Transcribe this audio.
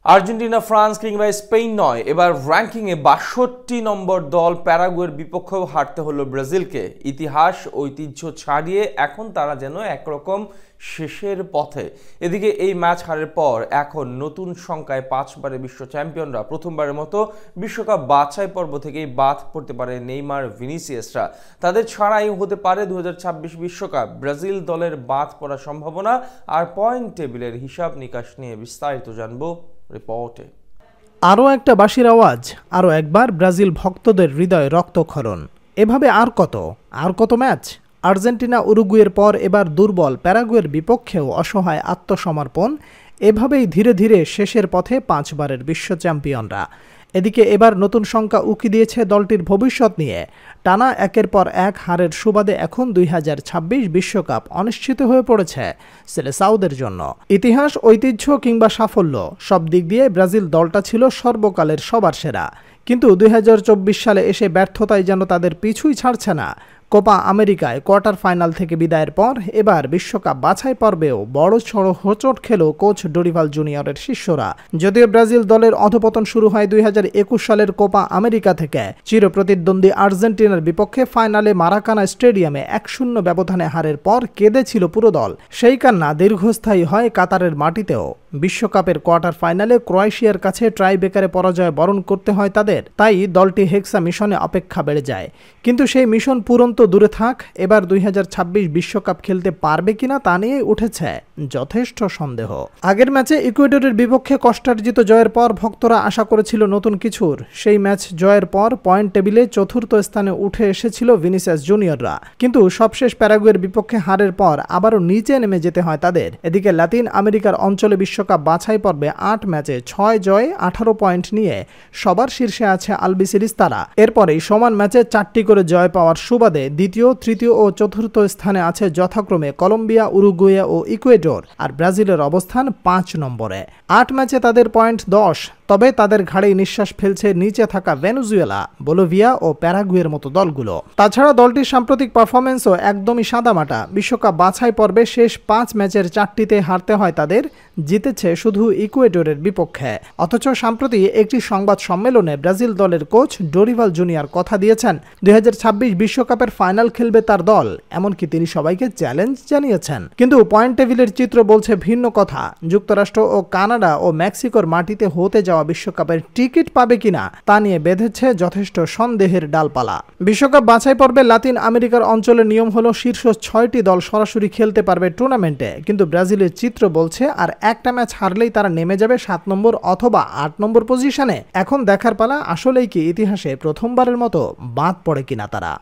Argentina, France কিংবা Spain নয়, এবার র্যাঙ্কিংয়ে ৬২ নম্বর দল প্যারাগুয়ের বিপক্ষেও হারতে হলো ব্রাজিলকে। ইতিহাস ঐতিহ্য ছাড়িয়ে এখন তারা যেন একরকম শেষের পথে। এদিকে এই ম্যাচ হারের পর এখন নতুন সংখ্যায় ৫বারের বিশ্ব চ্যাম্পিয়নরা প্রথমবারের মতো বিশ্বকাপ বাছাই পর্ব থেকেই বাদ পড়তে পারে নেইমার, ভিনিসিয়াসরা। তাদের ছাড়াই হতে পারে ২০২৬ বিশ্বকাপ। ব্রাজিল দলের বাদ পড়ার সম্ভাবনা আর পয়েন্ট টেবিলের হিসাব নিকাশ নিয়ে বিস্তারিত জানবো রিপোর্টে। আরও একটা বাঁশির আওয়াজ, আরও একবার ব্রাজিল ভক্তদের হৃদয়ে রক্তক্ষরণ। এভাবে আর কত ম্যাচ? আর্জেন্টিনা, উরুগুয়ের পর এবার দুর্বল প্যারাগুয়ের বিপক্ষেও অসহায় আত্মসমর্পণ। এভাবেই ধীরে ধীরে শেষের পথে ৫বারের বিশ্ব চ্যাম্পিয়নরা। এদিকে এবার নতুন সংখ্যা উকি দিয়েছে দলটির ভবিষ্যৎ নিয়ে। টানা একের পর এক হারের সুবাদে এখন ২০২৬ বিশ্বকাপ অনিশ্চিত হয়ে পড়েছে সেলেসাওদের জন্য। ইতিহাস, ঐতিহ্য কিংবা সাফল্য সব দিক দিয়ে ব্রাজিল দলটা ছিল সর্বকালের সবার সেরা। কিন্তু ২০২৪ সালে এসে ব্যর্থতায় যেন তাদের পিছুই ছাড়ছে না। কোপা আমেরিকায় কোয়ার্টার ফাইনাল থেকে বিদায়ের পর এবার বিশ্বকাপ বাছাই পর্বেও বড়সড় হোঁচট খেল কোচ ডোরিভাল জুনিয়রের শিষ্যরা। যদিও ব্রাজিল দলের অধপতন শুরু হয় ২০২১ সালের কোপা আমেরিকা থেকে। চিরপ্রতিদ্বন্দ্বী আর্জেন্টিনার বিপক্ষে ফাইনালে মারাকানা স্টেডিয়ামে ১-০ ব্যবধানে হারের পর কেঁদেছিল পুরো দল। সেই কান্না দীর্ঘস্থায়ী হয় কাতারের মাটিতেও। বিশ্বকাপের কোয়ার্টার ফাইনালে ক্রোয়েশিয়ার কাছে টাইব্রেকারে পরাজয় বরণ করতে হয় তাদের। তাই দলটি হেক্সা মিশনে অপেক্ষা বেড়ে যায়। কিন্তু সেই মিশন পূরণ তো দূরে থাক, এবার ২০২৬ বিশ্বকাপ খেলতে পারবে কিনা তা নিয়ে উঠেছে যথেষ্ট সন্দেহ। আগের ম্যাচে ইকুয়েডরের বিপক্ষে কষ্টার্জিত জয়ের পর ভক্তরা আশা করেছিল নতুন কিছুর। সেই ম্যাচ জয়ের পর পয়েন্ট টেবিলে চতুর্থ স্থানে উঠে এসেছিল ভিনিসিয়াস জুনিয়ররা। কিন্তু সবশেষ প্যারাগুয়ের বিপক্ষে হারের পর আবারও নিচে নেমে যেতে হয় তাদের। এদিকে লাতিন আমেরিকার অঞ্চলে বিশ্বকাপ বাছাই পর্বে ৮ ম্যাচে ৬ জয়, ১৮ পয়েন্ট নিয়ে সবার শীর্ষে আছে আলবিসেরিস্তারা। এরপরেই সমান ম্যাচে ৪টি করে জয় পাওয়ার সুবাদে দ্বিতীয়, তৃতীয় ও চতুর্থ স্থানে আছে যথাক্রমে কলম্বিয়া, উরুগুয়ে ও ইকুয়েডর। আর ব্রাজিলের অবস্থান ৫ নম্বরে। ৮ ম্যাচে তাদের পয়েন্ট ১০। তবে তাদের ঘাড়েই নিঃশ্বাস ফেলছে নিচে থাকা ভেনেজুয়েলা, বলিভিয়া ও প্যারাগুয়ের মতো দলগুলো। তাছাড়া দলটির সাম্প্রতিক পারফরমেন্সও একদমই সাদামাটা। বিশ্বকাপ বাছাই পর্বে শেষ ৫ ম্যাচের ৪টিতে হারতে হয় তাদের, জিতেছে শুধু ইকুয়েডরের বিপক্ষে। অথচ সম্প্রতি একটি সংবাদ সম্মেলনে ব্রাজিল দলের কোচ ডোরিভাল জুনিয়র কথা দিয়েছেন ২০২৬ বিশ্বকাপের ফাইনাল খেলবে তার দল। এমনকি তিনি সবাইকে চ্যালেঞ্জ জানিয়েছেন। কিন্তু পয়েন্ট টেবিলের চিত্র বলছে ভিন্ন কথা। যুক্তরাষ্ট্র ও কানাডা ও মেক্সিকোর মাটিতে হতে যাওয়া বিশ্বকাপের টিকিট পাবে কিনা তা নিয়ে বেঁধেছে যথেষ্ট সন্দেহের ডালপালা। বিশ্বকাপ বাছাই পর্বে লাতিন আমেরিকার অঞ্চলের নিয়ম হলো শীর্ষ ৬টি দল সরাসরি খেলতে পারবে টুর্নামেন্টে। কিন্তু ব্রাজিলের চিত্র বলছে আর একটা ম্যাচ হারলেই তারা নেমে যাবে ৭ নম্বর অথবা ৮ নম্বর পজিশনে। এখন দেখার পালা আসলেই কি ইতিহাসে প্রথমবারের মতো বাদ পড়ে কিনা তারা।